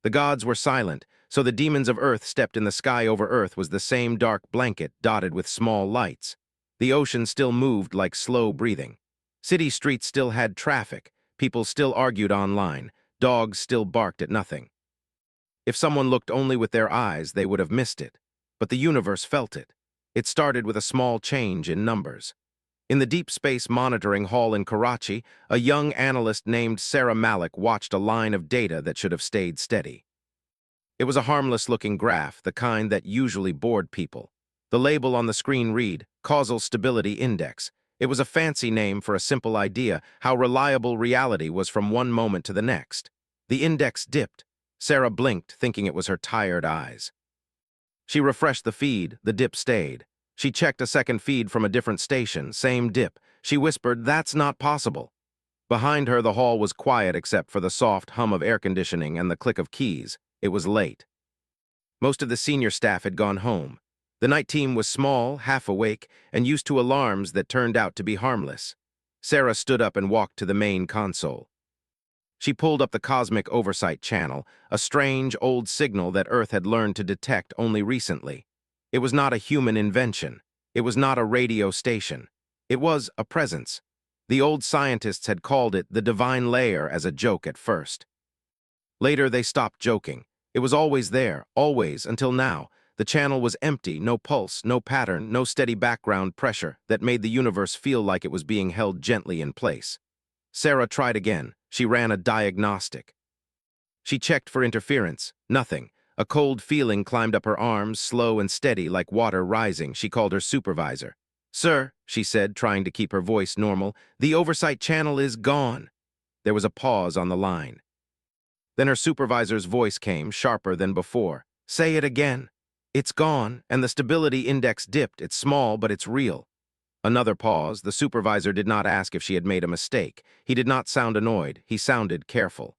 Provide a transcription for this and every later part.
The gods were silent, so the demons of Earth stepped in. The sky over Earth was the same dark blanket dotted with small lights. The ocean still moved like slow breathing. City streets still had traffic. People still argued online. Dogs still barked at nothing. If someone looked only with their eyes, they would have missed it. But the universe felt it. It started with a small change in numbers. In the Deep Space Monitoring Hall in Karachi, a young analyst named Sarah Malik watched a line of data that should have stayed steady. It was a harmless-looking graph, the kind that usually bored people. The label on the screen read, Causal Stability Index. It was a fancy name for a simple idea, how reliable reality was from one moment to the next. The index dipped. Sarah blinked, thinking it was her tired eyes. She refreshed the feed. The dip stayed. She checked a second feed from a different station, same dip. She whispered, "That's not possible." Behind her, the hall was quiet except for the soft hum of air conditioning and the click of keys. It was late. Most of the senior staff had gone home. The night team was small, half awake, and used to alarms that turned out to be harmless. Sarah stood up and walked to the main console. She pulled up the Cosmic Oversight channel, a strange, old signal that Earth had learned to detect only recently. It was not a human invention. It was not a radio station. It was a presence. The old scientists had called it the divine layer as a joke at first. Later, they stopped joking. It was always there, always, until now. The channel was empty, no pulse, no pattern, no steady background pressure that made the universe feel like it was being held gently in place. Sarah tried again. She ran a diagnostic. She checked for interference. Nothing. A cold feeling climbed up her arms, slow and steady, like water rising. She called her supervisor. "Sir," she said, trying to keep her voice normal, "the oversight channel is gone." There was a pause on the line. Then her supervisor's voice came, sharper than before. "Say it again." "It's gone, and the stability index dipped. It's small, but it's real." Another pause. The supervisor did not ask if she had made a mistake. He did not sound annoyed. He sounded careful.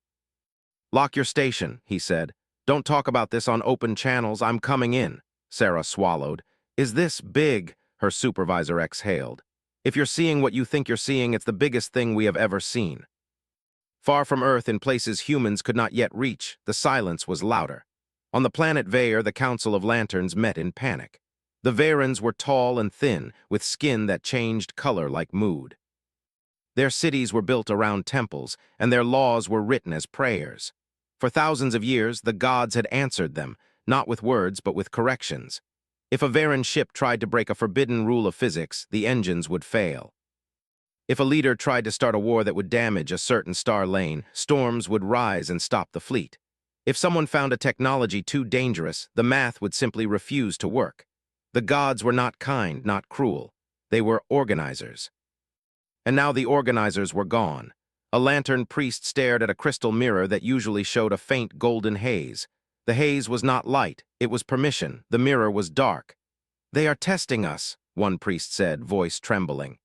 "Lock your station," he said. "Don't talk about this on open channels. I'm coming in." Sarah swallowed. "Is this big?" her supervisor exhaled. "If you're seeing what you think you're seeing, it's the biggest thing we have ever seen." Far from Earth, in places humans could not yet reach, the silence was louder. On the planet Vaer, the Council of Lanterns met in panic. The Vaerans were tall and thin, with skin that changed color like mood. Their cities were built around temples, and their laws were written as prayers. For thousands of years, the gods had answered them, not with words but with corrections. If a Vaeran ship tried to break a forbidden rule of physics, the engines would fail. If a leader tried to start a war that would damage a certain star lane, storms would rise and stop the fleet. If someone found a technology too dangerous, the math would simply refuse to work. The gods were not kind, not cruel. They were organizers. And now the organizers were gone. A lantern priest stared at a crystal mirror that usually showed a faint golden haze. The haze was not light, it was permission. The mirror was dark. "They are testing us," one priest said, voice trembling.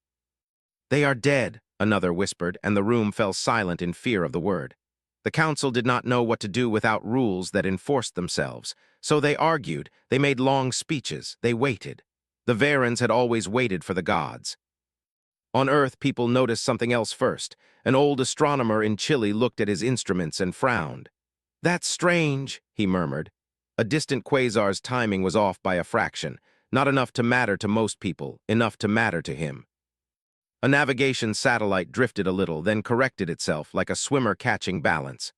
"They are dead," another whispered, and the room fell silent in fear of the word. The council did not know what to do without rules that enforced themselves. So they argued, they made long speeches, they waited. The Vaerans had always waited for the gods. On Earth, people noticed something else first. An old astronomer in Chile looked at his instruments and frowned. "That's strange," he murmured. A distant quasar's timing was off by a fraction, not enough to matter to most people, enough to matter to him. A navigation satellite drifted a little, then corrected itself like a swimmer catching balance.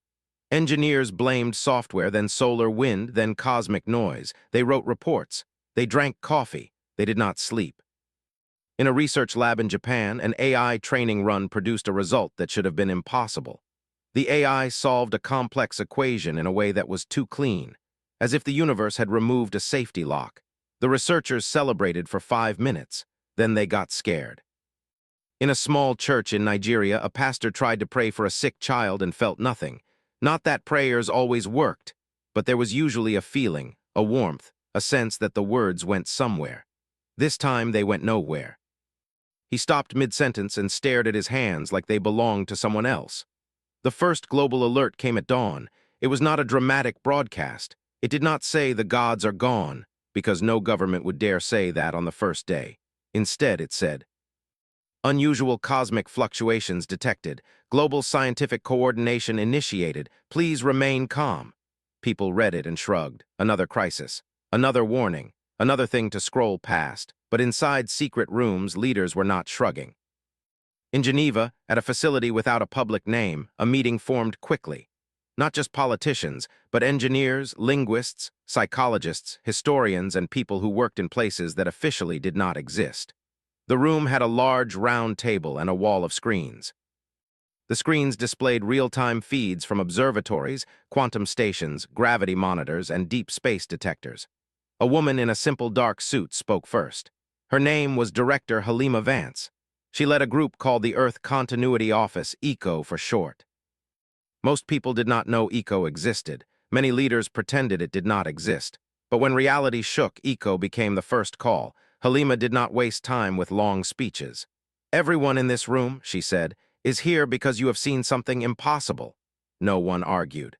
Engineers blamed software, then solar wind, then cosmic noise. They wrote reports. They drank coffee. They did not sleep. In a research lab in Japan, an AI training run produced a result that should have been impossible. The AI solved a complex equation in a way that was too clean, as if the universe had removed a safety lock. The researchers celebrated for 5 minutes. Then they got scared. In a small church in Nigeria, a pastor tried to pray for a sick child and felt nothing. Not that prayers always worked, but there was usually a feeling, a warmth, a sense that the words went somewhere. This time they went nowhere. He stopped mid-sentence and stared at his hands like they belonged to someone else. The first global alert came at dawn. It was not a dramatic broadcast. It did not say the gods are gone, because no government would dare say that on the first day. Instead, it said, "Unusual cosmic fluctuations detected. Global scientific coordination initiated. Please remain calm." People read it and shrugged. Another crisis. Another warning. Another thing to scroll past. But inside secret rooms, leaders were not shrugging. In Geneva, at a facility without a public name, a meeting formed quickly. Not just politicians, but engineers, linguists, psychologists, historians, and people who worked in places that officially did not exist. The room had a large round table and a wall of screens. The screens displayed real-time feeds from observatories, quantum stations, gravity monitors, and deep space detectors. A woman in a simple dark suit spoke first. Her name was Director Halima Vance. She led a group called the Earth Continuity Office, ECO for short. Most people did not know ECO existed. Many leaders pretended it did not exist. But when reality shook, ECO became the first call. Halima did not waste time with long speeches. "Everyone in this room," she said, "is here because you have seen something impossible." No one argued.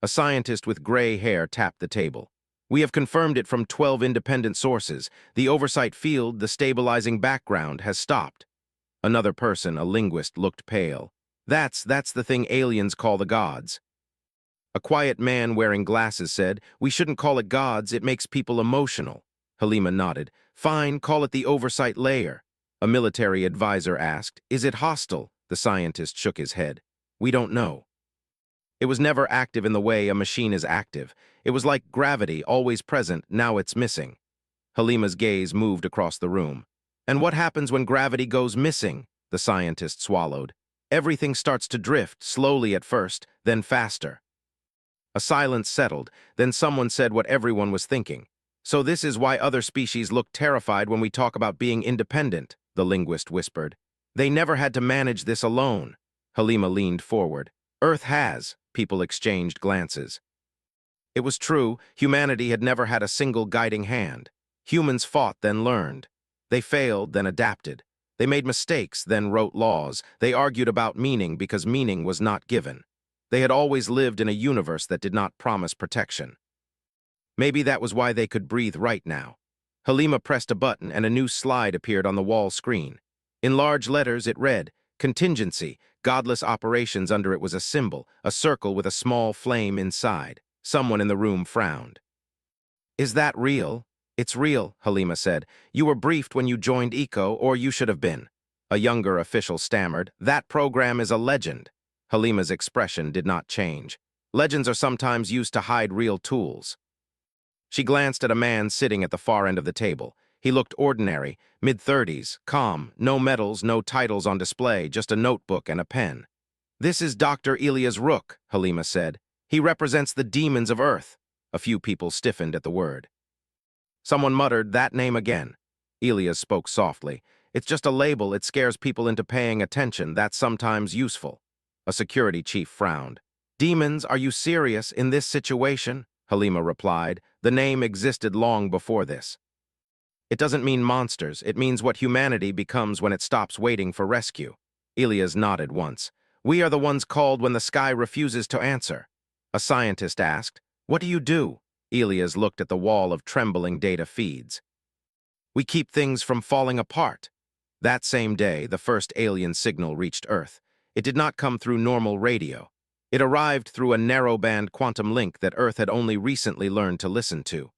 A scientist with gray hair tapped the table. "We have confirmed it from 12 independent sources. The oversight field, the stabilizing background, has stopped." Another person, a linguist, looked pale. That's the thing aliens call the gods." A quiet man wearing glasses said, "We shouldn't call it gods, it makes people emotional." Halima nodded. "Fine, call it the oversight layer." A military advisor asked, "Is it hostile?" The scientist shook his head. "We don't know." It was never active in the way a machine is active. It was like gravity, always present, now it's missing. Halima's gaze moved across the room. "And what happens when gravity goes missing?" The scientist swallowed. "Everything starts to drift, slowly at first, then faster." A silence settled, then someone said what everyone was thinking. "So this is why other species look terrified when we talk about being independent," the linguist whispered. "They never had to manage this alone." Halima leaned forward. "Earth has." People exchanged glances. It was true, humanity had never had a single guiding hand. Humans fought, then learned. They failed, then adapted. They made mistakes, then wrote laws. They argued about meaning because meaning was not given. They had always lived in a universe that did not promise protection. Maybe that was why they could breathe right now. Halima pressed a button and a new slide appeared on the wall screen. In large letters it read, "Contingency, godless operations." Under it was a symbol, a circle with a small flame inside. Someone in the room frowned. "Is that real?" "It's real," Halima said. "You were briefed when you joined ECO, or you should have been." A younger official stammered, "That program is a legend." Halima's expression did not change. Legends are sometimes used to hide real tools. She glanced at a man sitting at the far end of the table. He looked ordinary, mid-30s, calm, no medals, no titles on display, just a notebook and a pen. "This is Dr. Elias Rook," Halima said. "He represents the demons of Earth." A few people stiffened at the word. Someone muttered, "That name again." Elias spoke softly. "It's just a label, it scares people into paying attention, that's sometimes useful." A security chief frowned. "Demons, are you serious in this situation?" Halima replied. "The name existed long before this. It doesn't mean monsters, it means what humanity becomes when it stops waiting for rescue." Elias nodded once. "We are the ones called when the sky refuses to answer." A scientist asked, "What do you do?" Elias looked at the wall of trembling data feeds. "We keep things from falling apart." That same day, the first alien signal reached Earth. It did not come through normal radio. It arrived through a narrowband quantum link that Earth had only recently learned to listen to.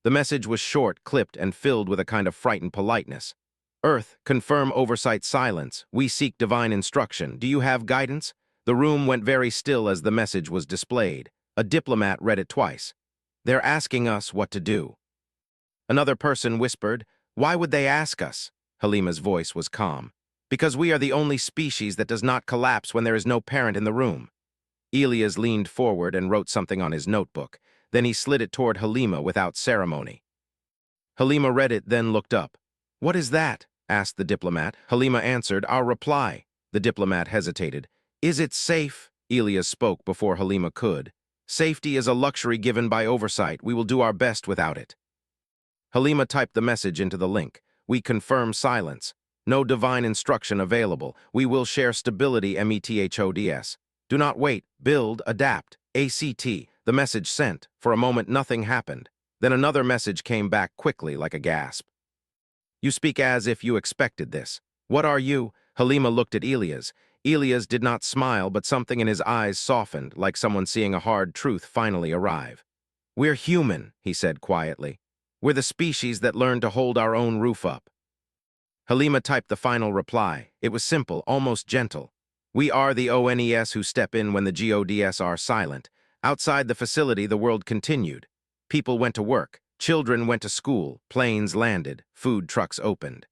The message was short, clipped, and filled with a kind of frightened politeness. "Earth, confirm oversight silence. We seek divine instruction. Do you have guidance?" The room went very still as the message was displayed. A diplomat read it twice. "They're asking us what to do." Another person whispered, "Why would they ask us?" Halima's voice was calm. "Because we are the only species that does not collapse when there is no parent in the room." Elias leaned forward and wrote something on his notebook. Then he slid it toward Halima without ceremony. Halima read it, then looked up. "What is that?" asked the diplomat. Halima answered, "Our reply." The diplomat hesitated. "Is it safe?" Elias spoke before Halima could. "Safety is a luxury given by oversight. We will do our best without it." Halima typed the message into the link. "We confirm silence. No divine instruction available. We will share stability methods. Do not wait. Build, adapt. ACT." The message sent. For a moment, nothing happened. Then another message came back quickly, like a gasp. "You speak as if you expected this. What are you?" Halima looked at Elias. Elias did not smile, but something in his eyes softened, like someone seeing a hard truth finally arrive. "We're human," he said quietly. "We're the species that learned to hold our own roof up." Halima typed the final reply. It was simple, almost gentle. "We are the ONES who step in when the GODS are silent." Outside the facility, the world continued. People went to work, children went to school, planes landed, food trucks opened.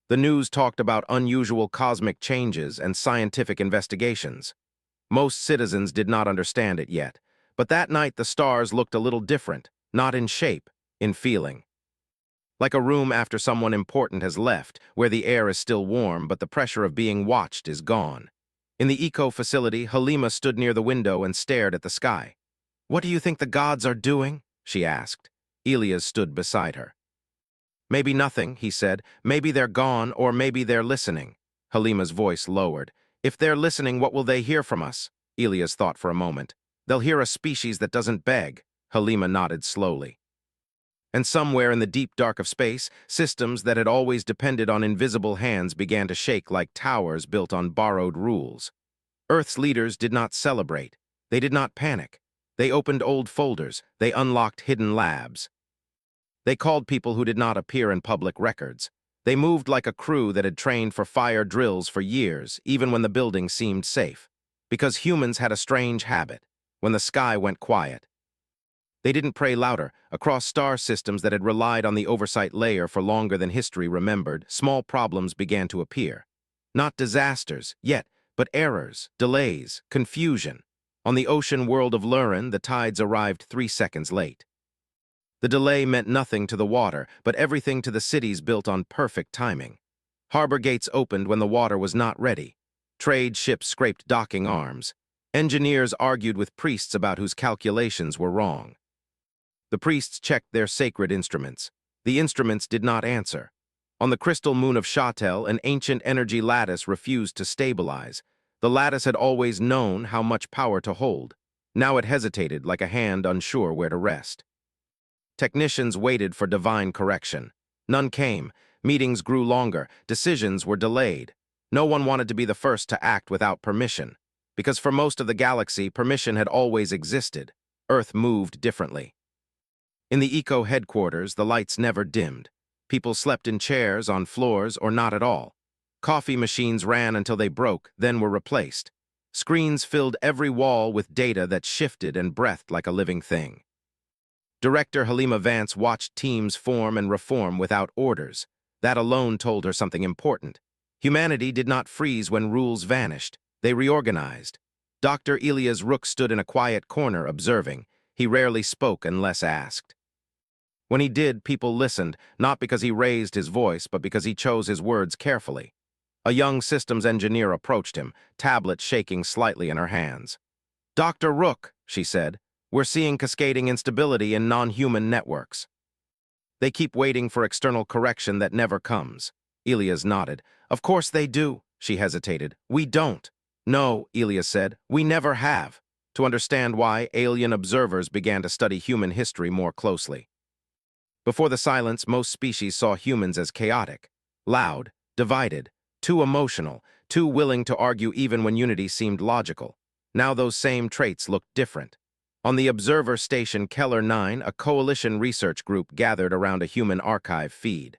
The news talked about unusual cosmic changes and scientific investigations. Most citizens did not understand it yet, but that night the stars looked a little different, not in shape, in feeling. Like a room after someone important has left, where the air is still warm but the pressure of being watched is gone. In the eco-facility, Halima stood near the window and stared at the sky. "What do you think the gods are doing?" she asked. Elias stood beside her. "Maybe nothing," he said. "Maybe they're gone, or maybe they're listening." Halima's voice lowered. "If they're listening, what will they hear from us?" Elias thought for a moment. "They'll hear a species that doesn't beg." Halima nodded slowly. And somewhere in the deep dark of space, systems that had always depended on invisible hands began to shake like towers built on borrowed rules. Earth's leaders did not celebrate. They did not panic. They opened old folders. They unlocked hidden labs. They called people who did not appear in public records. They moved like a crew that had trained for fire drills for years, even when the building seemed safe. Because humans had a strange habit. When the sky went quiet, they didn't pray louder. Across star systems that had relied on the oversight layer for longer than history remembered, small problems began to appear. Not disasters, yet, but errors, delays, confusion. On the ocean world of Lurin, the tides arrived 3 seconds late. The delay meant nothing to the water, but everything to the cities built on perfect timing. Harbor gates opened when the water was not ready. Trade ships scraped docking arms. Engineers argued with priests about whose calculations were wrong. The priests checked their sacred instruments. The instruments did not answer. On the crystal moon of Shatel, an ancient energy lattice refused to stabilize. The lattice had always known how much power to hold. Now it hesitated like a hand unsure where to rest. Technicians waited for divine correction. None came. Meetings grew longer. Decisions were delayed. No one wanted to be the first to act without permission. Because for most of the galaxy, permission had always existed. Earth moved differently. In the eco headquarters, the lights never dimmed. People slept in chairs, on floors, or not at all. Coffee machines ran until they broke, then were replaced. Screens filled every wall with data that shifted and breathed like a living thing. Director Halima Vance watched teams form and reform without orders. That alone told her something important. Humanity did not freeze when rules vanished. They reorganized. Dr. Elias Rook stood in a quiet corner observing. He rarely spoke unless asked. When he did, people listened, not because he raised his voice, but because he chose his words carefully. A young systems engineer approached him, tablet shaking slightly in her hands. "Dr. Rook," she said, "we're seeing cascading instability in non-human networks. They keep waiting for external correction that never comes." Elias nodded. "Of course they do," she hesitated. "We don't." "No," Elias said, "we never have." To understand why, alien observers began to study human history more closely. Before the silence, most species saw humans as chaotic, loud, divided, too emotional, too willing to argue even when unity seemed logical. Now those same traits looked different. On the observer station Keller 9, a coalition research group gathered around a human archive feed.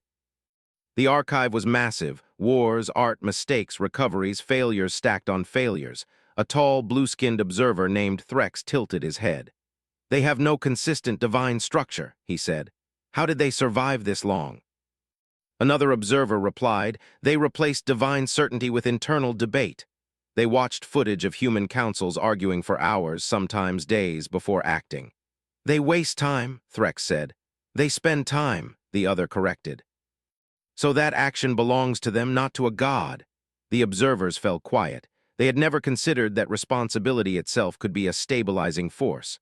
The archive was massive: wars, art, mistakes, recoveries, failures stacked on failures. A tall, blue-skinned observer named Threx tilted his head. "They have no consistent divine structure," he said. "How did they survive this long?" Another observer replied, "They replaced divine certainty with internal debate." They watched footage of human councils arguing for hours, sometimes days, before acting. "They waste time," Threx said. "They spend time," the other corrected. "So that action belongs to them, not to a god." The observers fell quiet. They had never considered that responsibility itself could be a stabilizing force.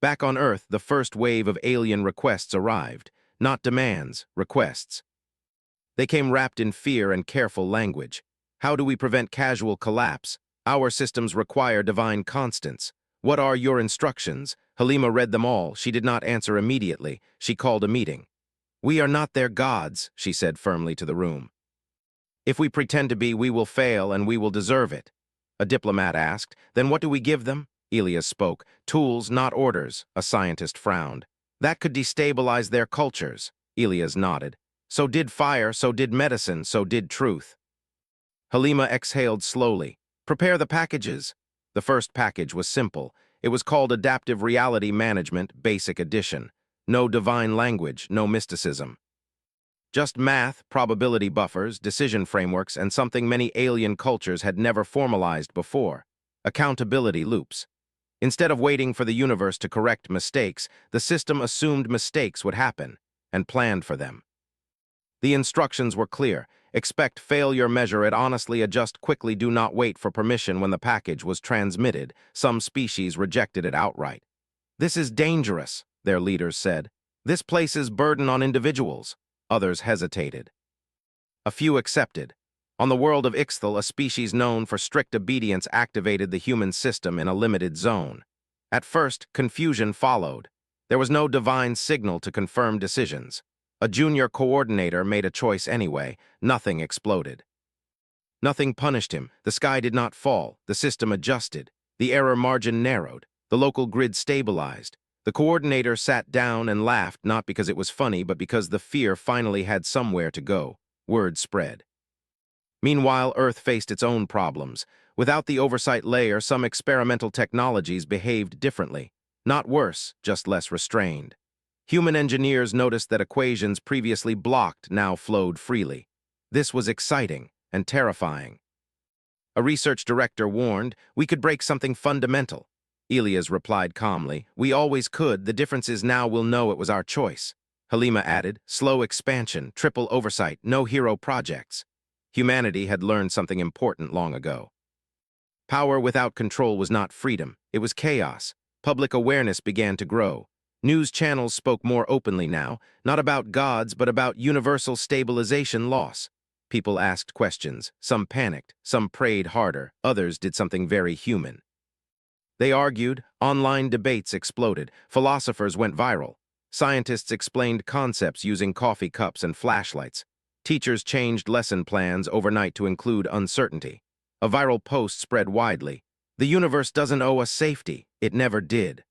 Back on Earth, the first wave of alien requests arrived. Not demands, requests. They came wrapped in fear and careful language. "How do we prevent casual collapse? Our systems require divine constants. What are your instructions?" Halima read them all. She did not answer immediately. She called a meeting. "We are not their gods," she said firmly to the room. If we pretend to be, we will fail and we will deserve it. A diplomat asked. Then what do we give them? Elias spoke. Tools, not orders, a scientist frowned. That could destabilize their cultures. Elias nodded. So did fire, so did medicine, so did truth. Halima exhaled slowly. Prepare the packages. The first package was simple. It was called Adaptive Reality Management Basic Edition. No divine language, no mysticism. Just math, probability buffers, decision frameworks, and something many alien cultures had never formalized before: accountability loops. Instead of waiting for the universe to correct mistakes, the system assumed mistakes would happen and planned for them. The instructions were clear. Expect failure, measure it, honestly adjust quickly, do not wait for permission. When the package was transmitted, some species rejected it outright. This is dangerous, their leaders said. This places burden on individuals. Others hesitated. A few accepted. On the world of Ixthel, a species known for strict obedience activated the human system in a limited zone. At first, confusion followed. There was no divine signal to confirm decisions. A junior coordinator made a choice anyway. Nothing exploded. Nothing punished him. The sky did not fall. The system adjusted. The error margin narrowed. The local grid stabilized. The coordinator sat down and laughed, not because it was funny, but because the fear finally had somewhere to go. Word spread. Meanwhile, Earth faced its own problems. Without the oversight layer, some experimental technologies behaved differently. Not worse, just less restrained. Human engineers noticed that equations previously blocked now flowed freely. This was exciting and terrifying. A research director warned, "We could break something fundamental." Elias replied calmly, "We always could. The difference is now we'll know it was our choice." Halima added, "Slow expansion, triple oversight, no hero projects." Humanity had learned something important long ago. Power without control was not freedom, it was chaos. Public awareness began to grow. News channels spoke more openly now, not about gods, but about universal stabilization loss. People asked questions. Some panicked, some prayed harder, others did something very human. They argued, online debates exploded, philosophers went viral. Scientists explained concepts using coffee cups and flashlights. Teachers changed lesson plans overnight to include uncertainty. A viral post spread widely. The universe doesn't owe us safety. It never did.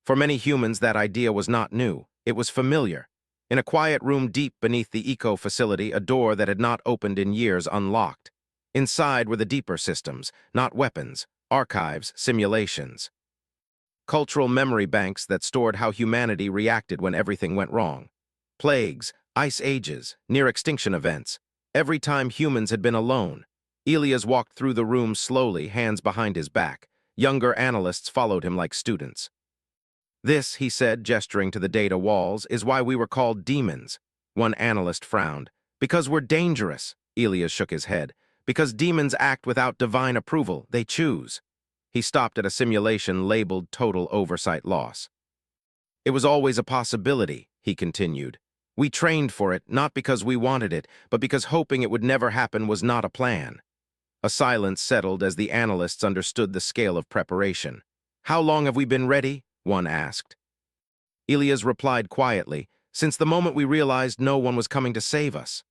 For many humans, that idea was not new. It was familiar. In a quiet room deep beneath the eco facility, a door that had not opened in years unlocked. Inside were the deeper systems, not weapons, archives, simulations. Cultural memory banks that stored how humanity reacted when everything went wrong. Plagues, ice ages, near-extinction events. Every time humans had been alone. Elias walked through the room slowly, hands behind his back. Younger analysts followed him like students. "This," he said, gesturing to the data walls, "is why we were called demons." One analyst frowned. "Because we're dangerous." Elias shook his head. "Because demons act without divine approval. They choose." He stopped at a simulation labeled total oversight loss. "It was always a possibility," he continued. "We trained for it, not because we wanted it, but because hoping it would never happen was not a plan." A silence settled as the analysts understood the scale of preparation. "How long have we been ready?" one asked. Elias replied quietly, "Since the moment we realized no one was coming to save us."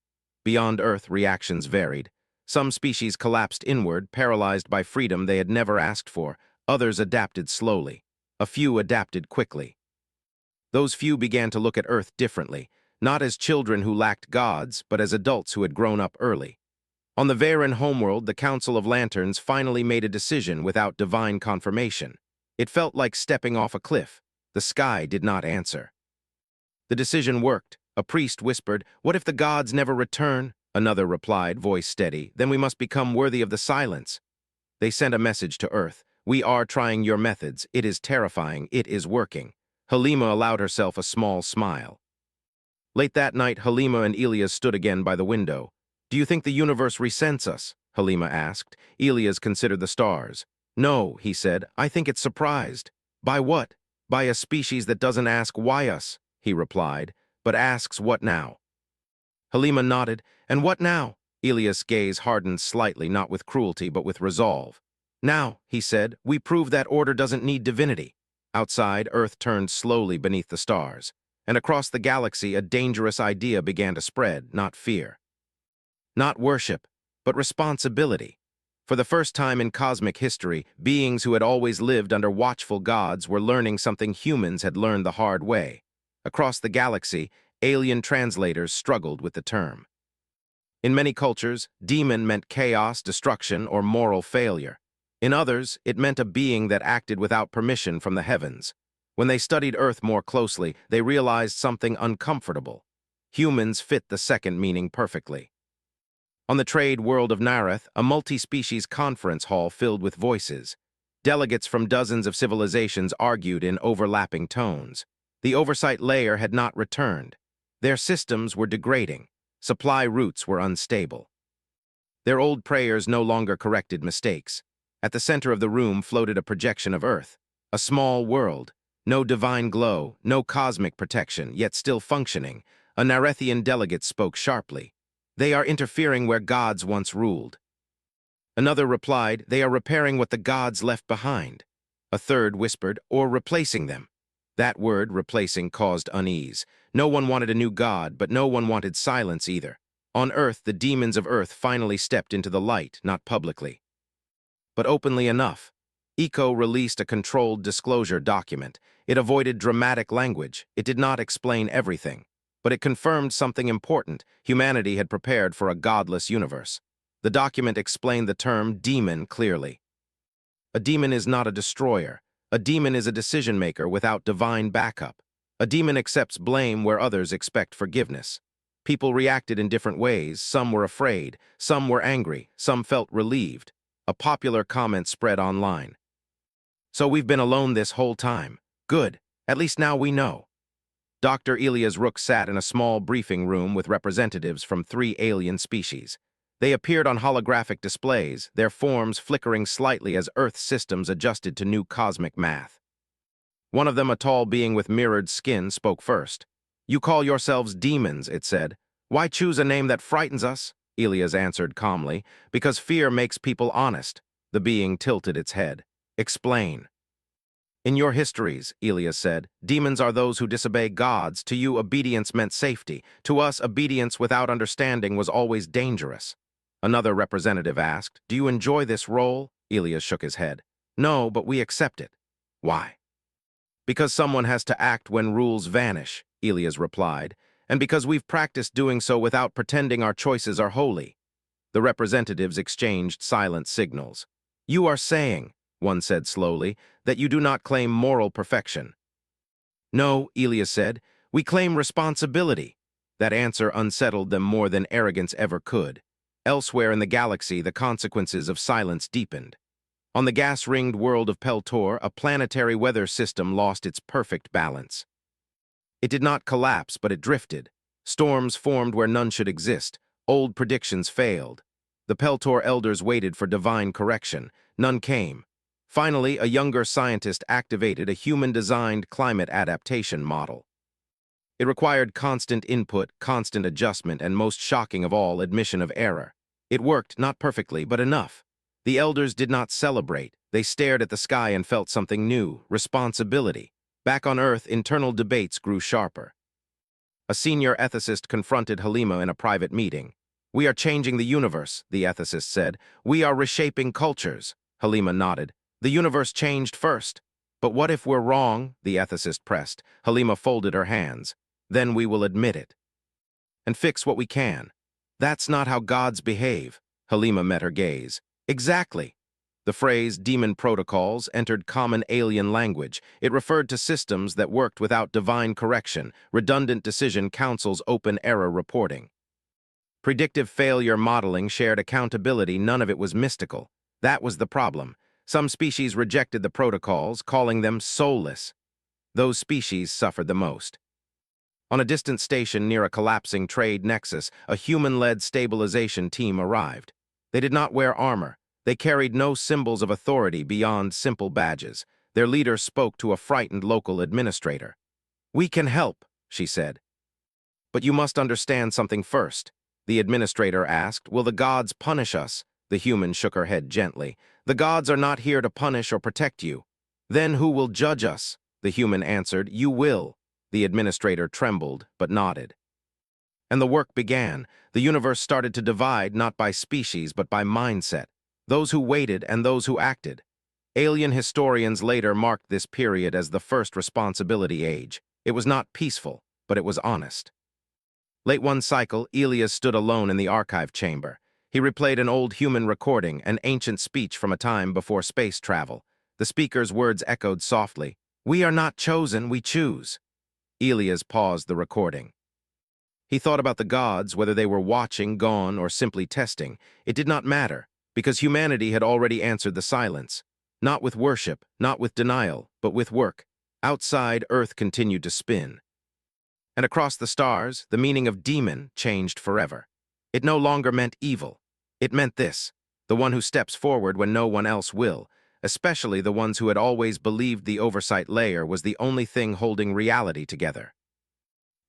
Beyond Earth, reactions varied. Some species collapsed inward, paralyzed by freedom they had never asked for. Others adapted slowly. A few adapted quickly. Those few began to look at Earth differently, not as children who lacked gods, but as adults who had grown up early. On the Varen homeworld, the Council of Lanterns finally made a decision without divine confirmation. It felt like stepping off a cliff. The sky did not answer. The decision worked. A priest whispered, "What if the gods never return?" Another replied, voice steady, "Then we must become worthy of the silence." They sent a message to Earth. "We are trying your methods. It is terrifying. It is working." Halima allowed herself a small smile. Late that night, Halima and Elias stood again by the window. "Do you think the universe resents us?" Halima asked. Elias considered the stars. "No," he said, "I think it's surprised." "By what?" "By a species that doesn't ask why us," he replied, "but asks what now." Halima nodded. "And what now?" Elias' gaze hardened slightly, not with cruelty, but with resolve. "Now," he said, "we prove that order doesn't need divinity." Outside, Earth turned slowly beneath the stars, and across the galaxy a dangerous idea began to spread, not fear. Not worship, but responsibility. For the first time in cosmic history, beings who had always lived under watchful gods were learning something humans had learned the hard way. Across the galaxy, alien translators struggled with the term. In many cultures, demon meant chaos, destruction, or moral failure. In others, it meant a being that acted without permission from the heavens. When they studied Earth more closely, they realized something uncomfortable. Humans fit the second meaning perfectly. On the trade world of Nareth, a multi-species conference hall filled with voices. Delegates from dozens of civilizations argued in overlapping tones. The oversight layer had not returned. Their systems were degrading. Supply routes were unstable. Their old prayers no longer corrected mistakes. At the center of the room floated a projection of Earth. A small world. No divine glow, no cosmic protection, yet still functioning. A Narethian delegate spoke sharply. They are interfering where gods once ruled. Another replied, they are repairing what the gods left behind. A third whispered, or replacing them. That word, replacing, caused unease. No one wanted a new god, but no one wanted silence either. On Earth, the demons of Earth finally stepped into the light, not publicly, but openly enough. ECO released a controlled disclosure document. It avoided dramatic language. It did not explain everything. But it confirmed something important. Humanity had prepared for a godless universe. The document explained the term demon clearly. A demon is not a destroyer. A demon is a decision-maker without divine backup. A demon accepts blame where others expect forgiveness. People reacted in different ways. Some were afraid, some were angry, some felt relieved. A popular comment spread online. So we've been alone this whole time. Good. At least now we know. Dr. Elias Rook sat in a small briefing room with representatives from 3 alien species. They appeared on holographic displays, their forms flickering slightly as Earth's systems adjusted to new cosmic math. One of them, a tall being with mirrored skin, spoke first. You call yourselves demons, it said. Why choose a name that frightens us? Elias answered calmly. Because fear makes people honest. The being tilted its head. Explain. In your histories, Elias said, demons are those who disobey gods. To you, obedience meant safety. To us, obedience without understanding was always dangerous. Another representative asked, do you enjoy this role? Elias shook his head. No, but we accept it. Why? Because someone has to act when rules vanish, Elias replied, and because we've practiced doing so without pretending our choices are holy. The representatives exchanged silent signals. You are saying, one said slowly, that you do not claim moral perfection. No, Elias said, we claim responsibility. That answer unsettled them more than arrogance ever could. Elsewhere in the galaxy, the consequences of silence deepened. On the gas-ringed world of Peltor, a planetary weather system lost its perfect balance. It did not collapse, but it drifted. Storms formed where none should exist. Old predictions failed. The Peltor elders waited for divine correction. None came. Finally, a younger scientist activated a human-designed climate adaptation model. It required constant input, constant adjustment, and most shocking of all, admission of error. It worked, not perfectly, but enough. The elders did not celebrate. They stared at the sky and felt something new, responsibility. Back on Earth, internal debates grew sharper. A senior ethicist confronted Halima in a private meeting. We are changing the universe, the ethicist said. We are reshaping cultures. Halima nodded. The universe changed first. But what if we're wrong? The ethicist pressed. Halima folded her hands. Then we will admit it. And fix what we can. That's not how gods behave. Halima met her gaze. Exactly. The phrase demon protocols entered common alien language. It referred to systems that worked without divine correction, redundant decision councils, open error reporting. Predictive failure modeling shared accountability. None of it was mystical. That was the problem. Some species rejected the protocols, calling them soulless. Those species suffered the most. On a distant station near a collapsing trade nexus, a human-led stabilization team arrived. They did not wear armor. They carried no symbols of authority beyond simple badges. Their leader spoke to a frightened local administrator. We can help, she said. But you must understand something first. The administrator asked, will the gods punish us? The human shook her head gently. The gods are not here to punish or protect you. Then who will judge us? The human answered, you will. The administrator trembled, but nodded. And the work began. The universe started to divide not by species but by mindset, those who waited and those who acted. Alien historians later marked this period as the first responsibility age. It was not peaceful, but it was honest. Late one cycle, Elias stood alone in the archive chamber. He replayed an old human recording, an ancient speech from a time before space travel. The speaker's words echoed softly, "We are not chosen, we choose." Elias paused the recording. He thought about the gods, whether they were watching, gone, or simply testing. It did not matter, because humanity had already answered the silence. Not with worship, not with denial, but with work. Outside, Earth continued to spin. And across the stars, the meaning of demon changed forever. It no longer meant evil. It meant this: the one who steps forward when no one else will, especially the ones who had always believed the oversight layer was the only thing holding reality together.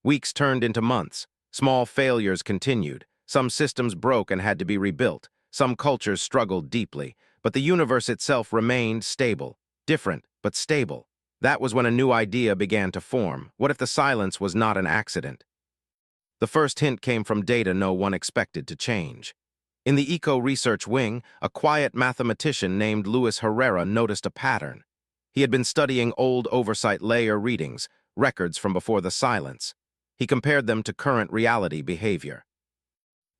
Weeks turned into months. Small failures continued. Some systems broke and had to be rebuilt. Some cultures struggled deeply, but the universe itself remained stable. Different, but stable. That was when a new idea began to form. What if the silence was not an accident? The first hint came from data no one expected to change. In the eco-research wing, a quiet mathematician named Luis Herrera noticed a pattern. He had been studying old oversight layer readings, records from before the silence. He compared them to current reality behavior.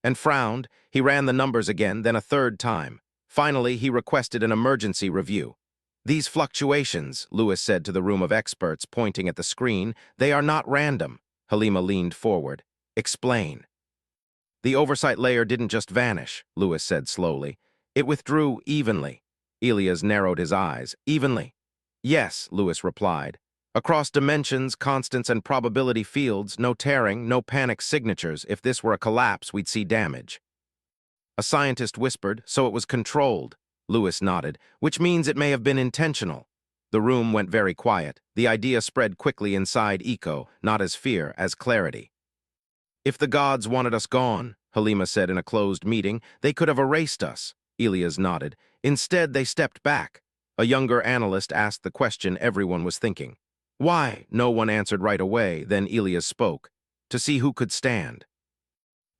And frowned. He ran the numbers again, then a third time. Finally, he requested an emergency review. "These fluctuations," Lewis said to the room of experts, pointing at the screen, "they are not random." Halima leaned forward. "Explain." "The oversight layer didn't just vanish," Lewis said slowly. "It withdrew evenly." Elias narrowed his eyes. "Evenly?" "Yes," Lewis replied. "Across dimensions, constants, and probability fields, no tearing, no panic signatures. If this were a collapse, we'd see damage." A scientist whispered, "So it was controlled." Lewis nodded, "Which means it may have been intentional." The room went very quiet. The idea spread quickly inside Eco, not as fear, as clarity. "If the gods wanted us gone," Halima said in a closed meeting, "they could have erased us." Elias nodded. "Instead, they stepped back." A younger analyst asked the question everyone was thinking. "Why?" No one answered right away. Then Elias spoke. "To see who could stand."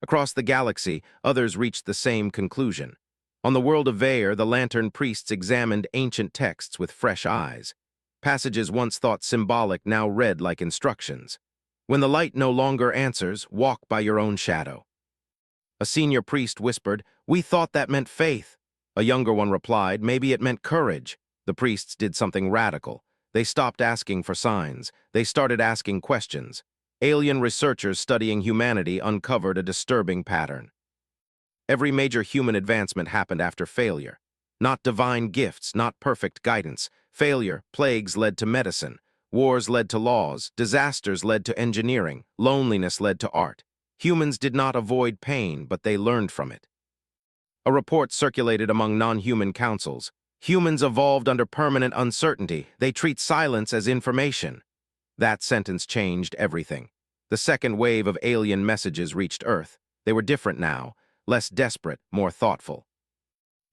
Across the galaxy, others reached the same conclusion. On the world of Vaer, the lantern priests examined ancient texts with fresh eyes. Passages once thought symbolic now read like instructions. "When the light no longer answers, walk by your own shadow." A senior priest whispered, "We thought that meant faith." A younger one replied, "Maybe it meant courage." The priests did something radical. They stopped asking for signs. They started asking questions. Alien researchers studying humanity uncovered a disturbing pattern. Every major human advancement happened after failure. Not divine gifts, not perfect guidance. Failure, plagues led to medicine. Wars led to laws. Disasters led to engineering. Loneliness led to art. Humans did not avoid pain, but they learned from it. A report circulated among non-human councils. Humans evolved under permanent uncertainty. They treat silence as information. That sentence changed everything. The second wave of alien messages reached Earth. They were different now. Less desperate, more thoughtful.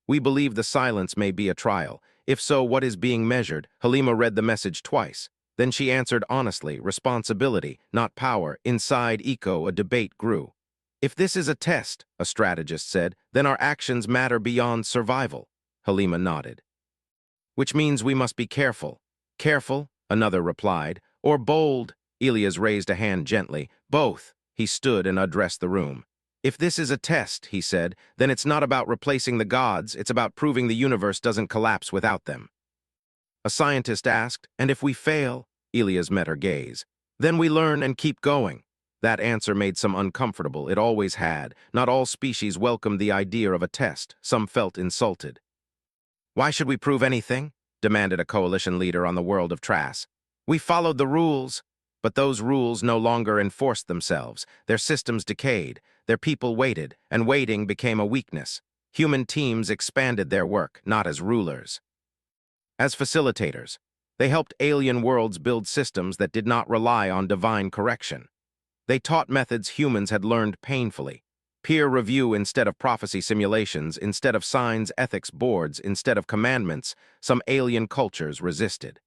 "We believe the silence may be a trial. If so, what is being measured?" Halima read the message twice. Then she answered honestly, "Responsibility, not power." Inside Eco, a debate grew. "If this is a test," a strategist said, "then our actions matter beyond survival." Halima nodded. "Which means we must be careful." "Careful," another replied. "Or bold." Elias raised a hand gently. "Both." He stood and addressed the room. "If this is a test," he said, "then it's not about replacing the gods, it's about proving the universe doesn't collapse without them." A scientist asked, "And if we fail?" Elias met her gaze. "Then we learn and keep going." That answer made some uncomfortable. It always had. Not all species welcomed the idea of a test. Some felt insulted. "Why should we prove anything?" demanded a coalition leader on the world of Trass. "We followed the rules." But those rules no longer enforced themselves. Their systems decayed. Their people waited, and waiting became a weakness. Human teams expanded their work, not as rulers. As facilitators, they helped alien worlds build systems that did not rely on divine correction. They taught methods humans had learned painfully. Peer review instead of prophecy simulations, instead of signs ethics boards, instead of commandments. Some alien cultures resisted.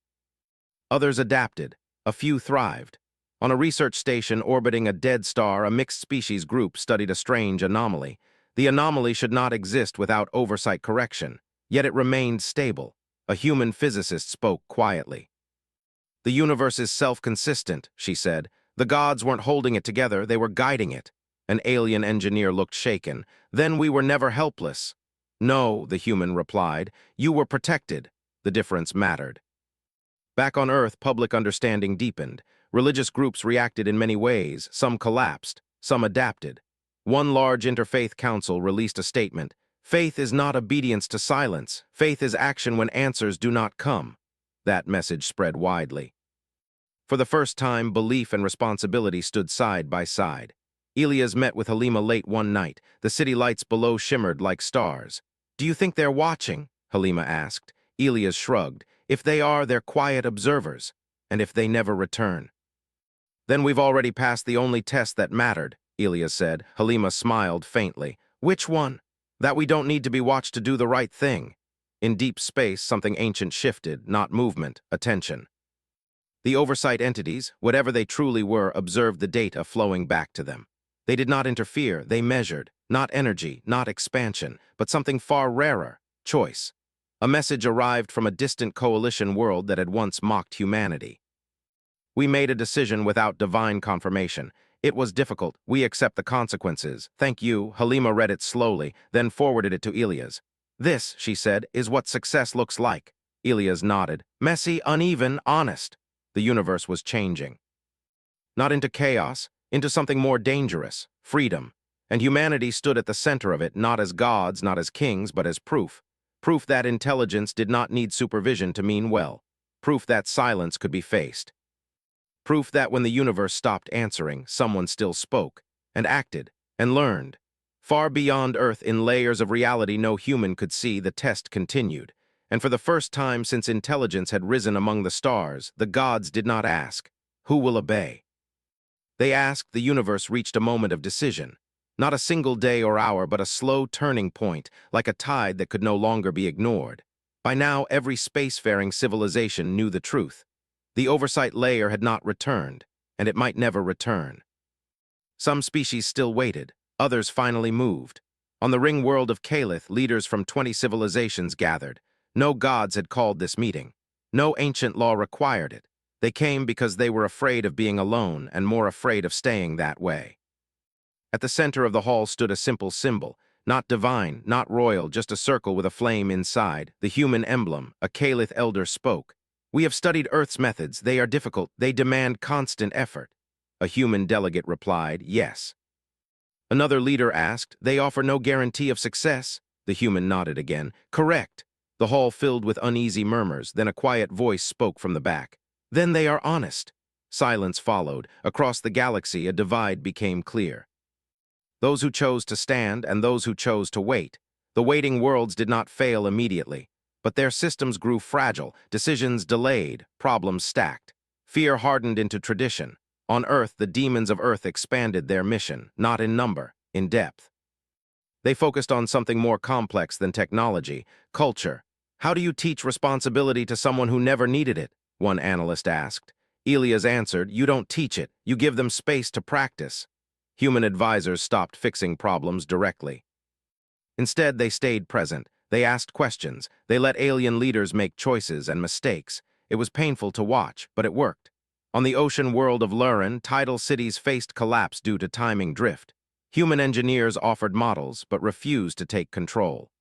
Others adapted. A few thrived. On a research station orbiting a dead star, a mixed-species group studied a strange anomaly. The anomaly should not exist without oversight correction, yet it remained stable. A human physicist spoke quietly. "The universe is self-consistent," she said. "The gods weren't holding it together, they were guiding it." An alien engineer looked shaken. "Then we were never helpless." "No," the human replied. "You were protected." The difference mattered. Back on Earth, public understanding deepened. Religious groups reacted in many ways. Some collapsed, some adapted. One large interfaith council released a statement. "Faith is not obedience to silence. Faith is action when answers do not come." That message spread widely. For the first time, belief and responsibility stood side by side. Elias met with Halima late one night. The city lights below shimmered like stars. "Do you think they're watching?" Halima asked. Elias shrugged. "If they are, they're quiet observers. And if they never return?" "Then we've already passed the only test that mattered," Elias said. Halima smiled faintly. "Which one?" "That we don't need to be watched to do the right thing." In deep space, something ancient shifted, not movement, attention. The oversight entities, whatever they truly were, observed the data flowing back to them. They did not interfere, they measured, not energy, not expansion, but something far rarer, choice. A message arrived from a distant coalition world that had once mocked humanity. "We made a decision without divine confirmation. It was difficult. We accept the consequences. Thank you." Halima read it slowly, then forwarded it to Elias. "This," she said, "is what success looks like." Elias nodded. "Messy, uneven, honest." The universe was changing. Not into chaos, into something more dangerous, freedom. And humanity stood at the center of it, not as gods, not as kings, but as proof. Proof that intelligence did not need supervision to mean well. Proof that silence could be faced. Proof that when the universe stopped answering, someone still spoke, and acted, and learned. Far beyond Earth, in layers of reality no human could see, the test continued. And for the first time since intelligence had risen among the stars, the gods did not ask, "Who will obey?" They asked. The universe reached a moment of decision. Not a single day or hour, but a slow turning point, like a tide that could no longer be ignored. By now, every spacefaring civilization knew the truth. The oversight layer had not returned, and it might never return. Some species still waited, others finally moved. On the ring world of Calith, leaders from 20 civilizations gathered. No gods had called this meeting. No ancient law required it. They came because they were afraid of being alone and more afraid of staying that way. At the center of the hall stood a simple symbol, not divine, not royal, just a circle with a flame inside, the human emblem. A Calith elder spoke. "We have studied Earth's methods. They are difficult. They demand constant effort." A human delegate replied, "Yes." Another leader asked, "They offer no guarantee of success?" The human nodded again. "Correct." The hall filled with uneasy murmurs, then a quiet voice spoke from the back. "Then they are honest." Silence followed. Across the galaxy, a divide became clear. Those who chose to stand and those who chose to wait. The waiting worlds did not fail immediately, but their systems grew fragile, decisions delayed, problems stacked. Fear hardened into tradition. On Earth, the demons of Earth expanded their mission, not in number, in depth. They focused on something more complex than technology, culture. "How do you teach responsibility to someone who never needed it?" one analyst asked. Elias answered, "You don't teach it, you give them space to practice." Human advisors stopped fixing problems directly. Instead, they stayed present. They asked questions. They let alien leaders make choices and mistakes. It was painful to watch, but it worked. On the ocean world of Lurin, tidal cities faced collapse due to timing drift. Human engineers offered models, but refused to take control.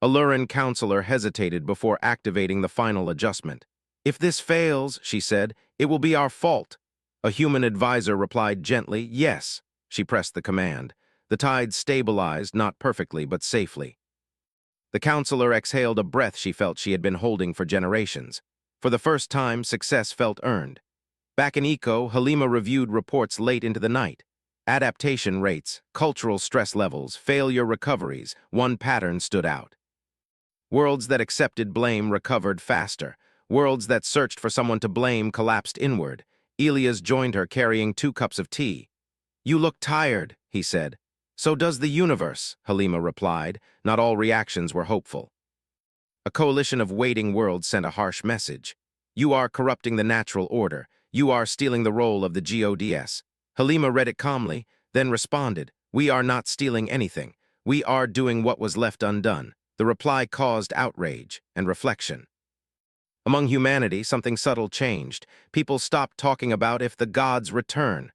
A Lurin counselor hesitated before activating the final adjustment. "If this fails," she said, "it will be our fault." A human advisor replied gently, "Yes." She pressed the command. The tide stabilized, not perfectly, but safely. The counselor exhaled a breath she felt she had been holding for generations. For the first time, success felt earned. Back in Eco, Halima reviewed reports late into the night. Adaptation rates, cultural stress levels, failure recoveries, one pattern stood out. Worlds that accepted blame recovered faster. Worlds that searched for someone to blame collapsed inward. Elias joined her carrying 2 cups of tea. "You look tired," he said. "So does the universe," Halima replied. Not all reactions were hopeful. A coalition of waiting worlds sent a harsh message. "You are corrupting the natural order. You are stealing the role of the gods. Halima read it calmly, then responded, we are not stealing anything. We are doing what was left undone. The reply caused outrage and reflection. Among humanity, something subtle changed. People stopped talking about if the gods return.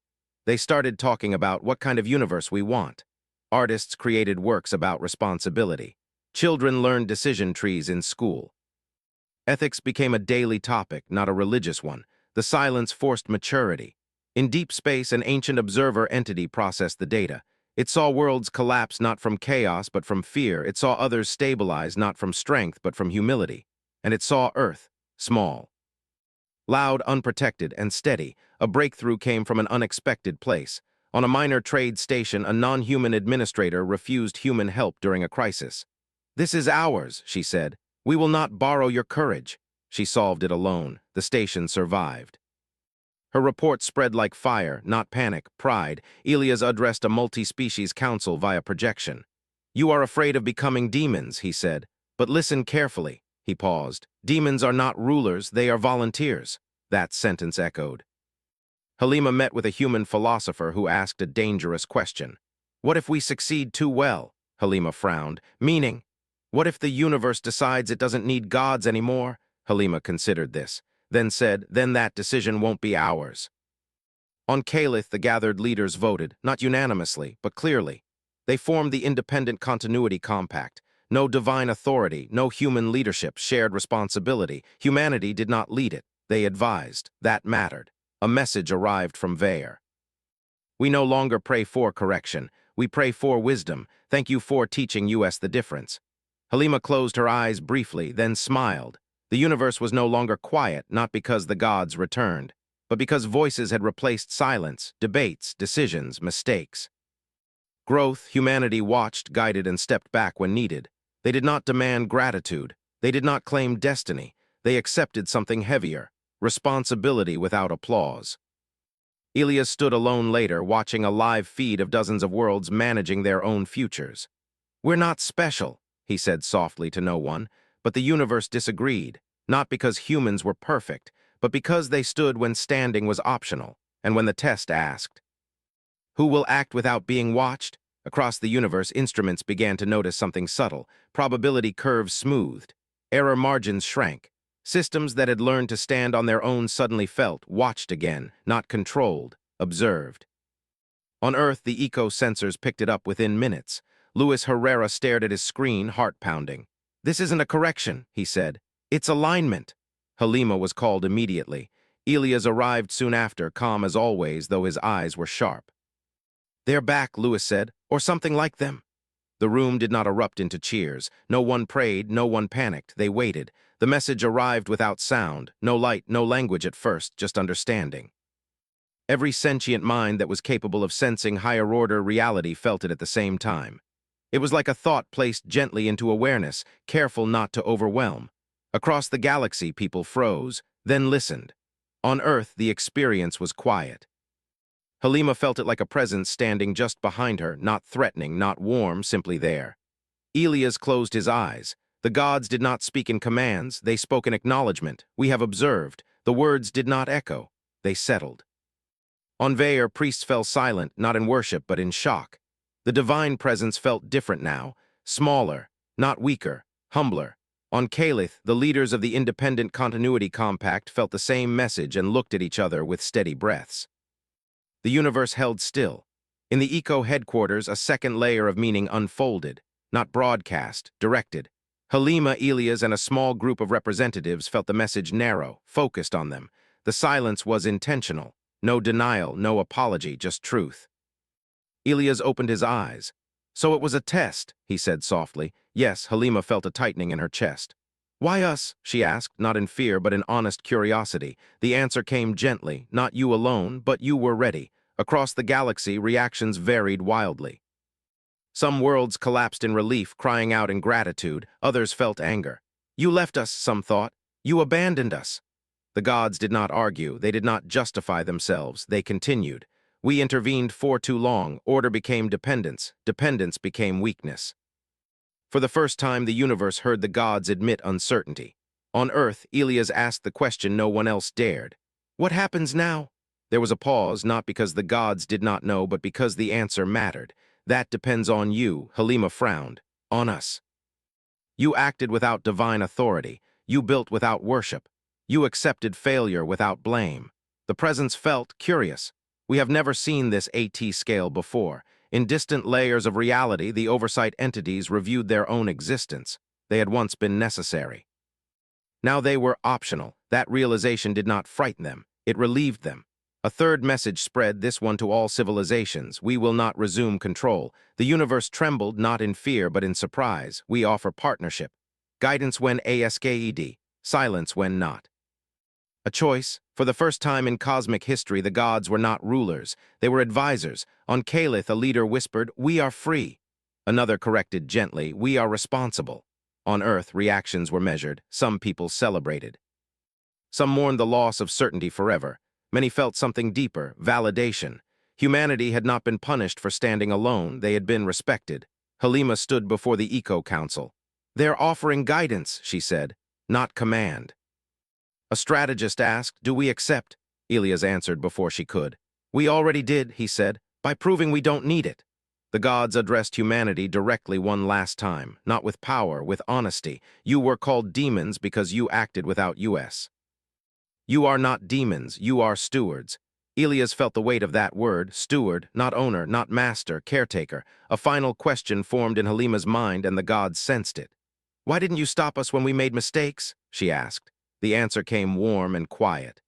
They started talking about what kind of universe we want. Artists created works about responsibility. Children learned decision trees in school. Ethics became a daily topic, not a religious one. The silence forced maturity. In deep space, an ancient observer entity processed the data. It saw worlds collapse not from chaos but from fear. It saw others stabilize not from strength but from humility. And it saw Earth, small, loud, unprotected, and steady. A breakthrough came from an unexpected place. On a minor trade station, a non-human administrator refused human help during a crisis. This is ours, she said. We will not borrow your courage. She solved it alone. The station survived. Her report spread like fire, not panic, pride. Elias addressed a multi-species council via projection. You are afraid of becoming demons, he said. But listen carefully. He paused. Demons are not rulers, they are volunteers. That sentence echoed. Halima met with a human philosopher who asked a dangerous question. What if we succeed too well? Halima frowned. Meaning? What if the universe decides it doesn't need gods anymore? Halima considered this, then said, then that decision won't be ours. On Calith, the gathered leaders voted, not unanimously, but clearly. They formed the Independent Continuity Compact. No divine authority, no human leadership, shared responsibility. Humanity did not lead it. They advised. That mattered. A message arrived from Vaer. We no longer pray for correction. We pray for wisdom. Thank you for teaching us the difference. Halima closed her eyes briefly, then smiled. The universe was no longer quiet, not because the gods returned, but because voices had replaced silence, debates, decisions, mistakes. Growth, humanity watched, guided, and stepped back when needed. They did not demand gratitude. They did not claim destiny. They accepted something heavier, responsibility without applause. Elias stood alone later, watching a live feed of dozens of worlds managing their own futures. We're not special, he said softly to no one, but the universe disagreed, not because humans were perfect, but because they stood when standing was optional, and when the test asked, who will act without being watched? Across the universe, instruments began to notice something subtle. Probability curves smoothed. Error margins shrank. Systems that had learned to stand on their own suddenly felt, watched again, not controlled, observed. On Earth, the eco-sensors picked it up within minutes. Luis Herrera stared at his screen, heart pounding. This isn't a correction, he said. It's alignment. Halima was called immediately. Elias arrived soon after, calm as always, though his eyes were sharp. They're back, Luis said, or something like them. The room did not erupt into cheers. No one prayed, no one panicked. They waited. The message arrived without sound. No light, no language at first, just understanding. Every sentient mind that was capable of sensing higher-order reality felt it at the same time. It was like a thought placed gently into awareness, careful not to overwhelm. Across the galaxy, people froze, then listened. On Earth, the experience was quiet. Halima felt it like a presence standing just behind her, not threatening, not warm, simply there. Elias closed his eyes. The gods did not speak in commands, they spoke in acknowledgement. We have observed. The words did not echo. They settled. On Vaer, priests fell silent, not in worship, but in shock. The divine presence felt different now, smaller, not weaker, humbler. On Calith, the leaders of the Independent Continuity Compact felt the same message and looked at each other with steady breaths. The universe held still. In the Eco headquarters, a second layer of meaning unfolded, not broadcast, directed. Halima, Elias, and a small group of representatives felt the message narrow, focused on them. The silence was intentional. No denial, no apology, just truth. Elias opened his eyes. So it was a test, he said softly. Yes, Halima felt a tightening in her chest. Why us? She asked, not in fear but in honest curiosity. The answer came gently, not you alone, but you were ready. Across the galaxy, reactions varied wildly. Some worlds collapsed in relief, crying out in gratitude. Others felt anger. You left us, some thought. You abandoned us. The gods did not argue. They did not justify themselves. They continued. We intervened for too long. Order became dependence. Dependence became weakness. For the first time, the universe heard the gods admit uncertainty. On Earth, Elias asked the question no one else dared. What happens now? There was a pause, not because the gods did not know, but because the answer mattered. That depends on you, Halima frowned. On us. You acted without divine authority. You built without worship. You accepted failure without blame. The presence felt curious. We have never seen this AT scale before. In distant layers of reality, the oversight entities reviewed their own existence. They had once been necessary. Now they were optional. That realization did not frighten them. It relieved them. A third message spread, this one to all civilizations. We will not resume control. The universe trembled, not in fear, but in surprise. We offer partnership. Guidance when asked. Silence when not. A choice. For the first time in cosmic history, the gods were not rulers. They were advisors. On Calith, a leader whispered, "We are free." Another corrected gently, "We are responsible." On Earth, reactions were measured. Some people celebrated. Some mourned the loss of certainty forever. Many felt something deeper, validation. Humanity had not been punished for standing alone. They had been respected. Halima stood before the Eco Council. "They're offering guidance," she said, "not command." A strategist asked, "Do we accept?" Elias answered before she could. "We already did," he said, "by proving we don't need it." The gods addressed humanity directly one last time, not with power, with honesty. You were called demons because you acted without us. You are not demons, you are stewards. Elias felt the weight of that word, steward, not owner, not master, caretaker. A final question formed in Halima's mind, and the gods sensed it. "Why didn't you stop us when we made mistakes?" she asked. The answer came warm and quiet.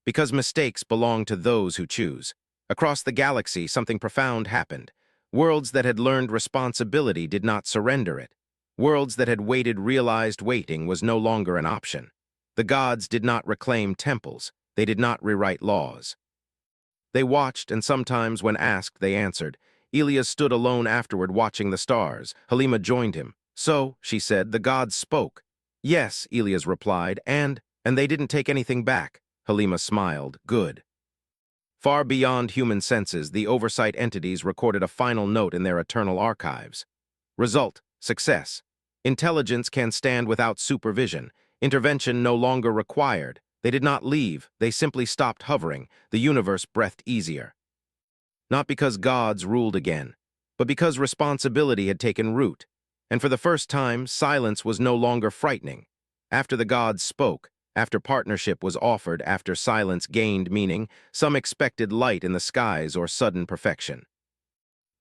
Because mistakes belong to those who choose. Across the galaxy, something profound happened. Worlds that had learned responsibility did not surrender it. Worlds that had waited realized waiting was no longer an option. The gods did not reclaim temples. They did not rewrite laws. They watched, and sometimes when asked, they answered. Elias stood alone afterward watching the stars. Halima joined him. "So," she said, "the gods spoke." "Yes," Elias replied, and they didn't take anything back." Halima smiled. "Good." Far beyond human senses, the oversight entities recorded a final note in their eternal archives. Result: success. Intelligence can stand without supervision. Intervention no longer required. They did not leave, they simply stopped hovering. The universe breathed easier. Not because gods ruled again, but because responsibility had taken root. And for the first time, silence was no longer frightening. After the gods spoke, after partnership was offered, after silence gained meaning, some expected light in the skies or sudden perfection.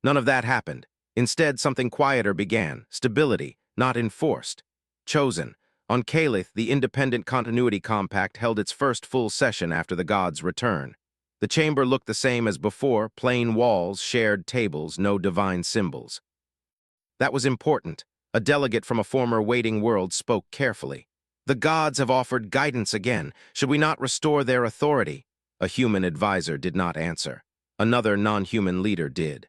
None of that happened. Instead, something quieter began, stability, not enforced. Chosen. On Calith, the Independent Continuity Compact held its first full session after the gods' return. The chamber looked the same as before, plain walls, shared tables, no divine symbols. That was important. A delegate from a former waiting world spoke carefully. "The gods have offered guidance again. Should we not restore their authority?" A human advisor did not answer. Another non-human leader did.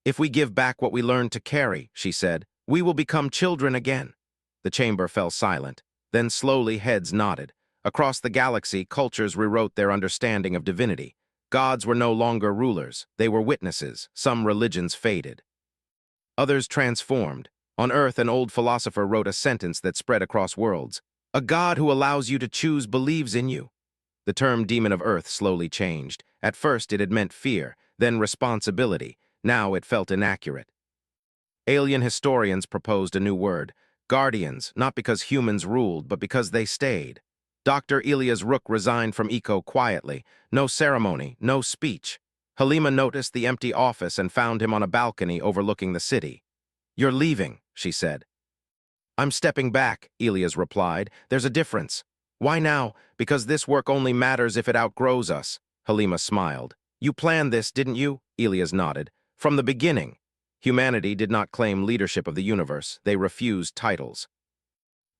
"If we give back what we learned to carry," she said, "we will become children again." The chamber fell silent. Then slowly heads nodded. Across the galaxy, cultures rewrote their understanding of divinity. Gods were no longer rulers. They were witnesses. Some religions faded. Others transformed. On Earth, an old philosopher wrote a sentence that spread across worlds. "A God who allows you to choose believes in you." The term demon of Earth slowly changed. At first, it had meant fear, then responsibility. Now it felt inaccurate. Alien historians proposed a new word. Guardians, not because humans ruled, but because they stayed. Dr. Elias Rook resigned from ECO quietly. No ceremony, no speech. Halima noticed the empty office and found him on a balcony overlooking the city. "You're leaving," she said. "I'm stepping back," Elias replied. "There's a difference." "Why now?" "Because this work only matters if it outgrows us." Halima smiled. "You planned this, didn't you?" Elias nodded. "From the beginning." Humanity did not claim leadership of the universe. They refused titles.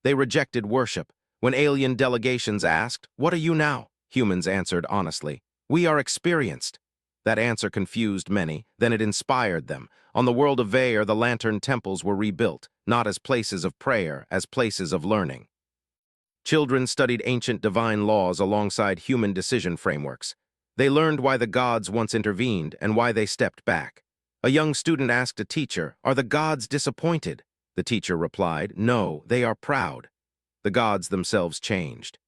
They rejected worship. When alien delegations asked, "What are you now?" humans answered honestly, "We are experienced." That answer confused many, then it inspired them. On the world of Vaer, the lantern temples were rebuilt, not as places of prayer, as places of learning. Children studied ancient divine laws alongside human decision frameworks. They learned why the gods once intervened and why they stepped back. A young student asked a teacher, "Are the gods disappointed?" The teacher replied, "No, they are proud." The gods themselves changed.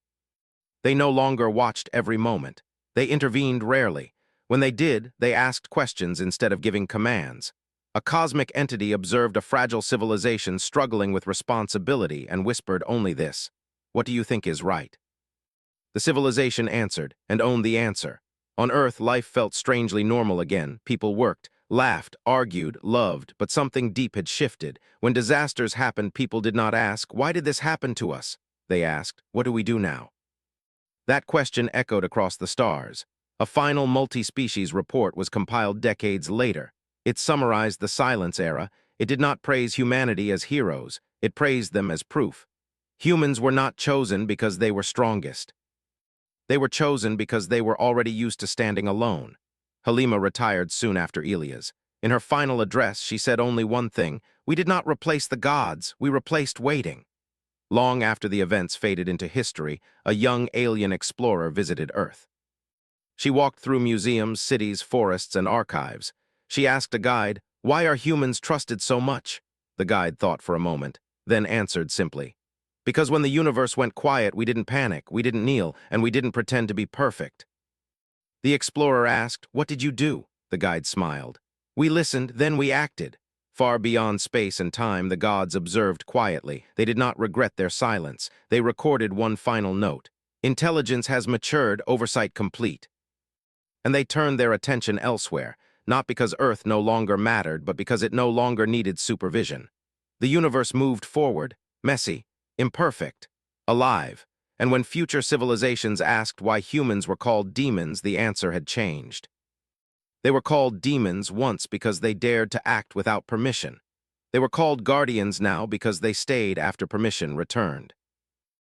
They no longer watched every moment. They intervened rarely. When they did, they asked questions instead of giving commands. A cosmic entity observed a fragile civilization struggling with responsibility and whispered only this: "What do you think is right?" The civilization answered, and owned the answer. On Earth, life felt strangely normal again. People worked, laughed, argued, loved, but something deep had shifted. When disasters happened, people did not ask, "Why did this happen to us?" They asked, "What do we do now?" That question echoed across the stars. A final multi-species report was compiled decades later. It summarized the Silence Era. It did not praise humanity as heroes. It praised them as proof. Humans were not chosen because they were strongest. They were chosen because they were already used to standing alone. Halima retired soon after Elias. In her final address, she said only one thing: "We did not replace the gods, we replaced waiting." Long after the events faded into history, a young alien explorer visited Earth. She walked through museums, cities, forests, and archives. She asked a guide, "Why are humans trusted so much?" The guide thought for a moment, then answered simply, "Because when the universe went quiet, we didn't panic, we didn't kneel, and we didn't pretend to be perfect." The explorer asked, "What did you do?" The guide smiled. "We listened, then we acted." Far beyond space and time, the gods observed quietly. They did not regret their silence. They recorded one final note: "Intelligence has matured, oversight complete." And they turned their attention elsewhere, not because Earth no longer mattered, but because it no longer needed supervision. The universe moved forward, messy, imperfect, alive. And when future civilizations asked why humans were called demons, the answer had changed. They were called demons once because they dared to act without permission. They were called guardians now because they stayed after permission returned.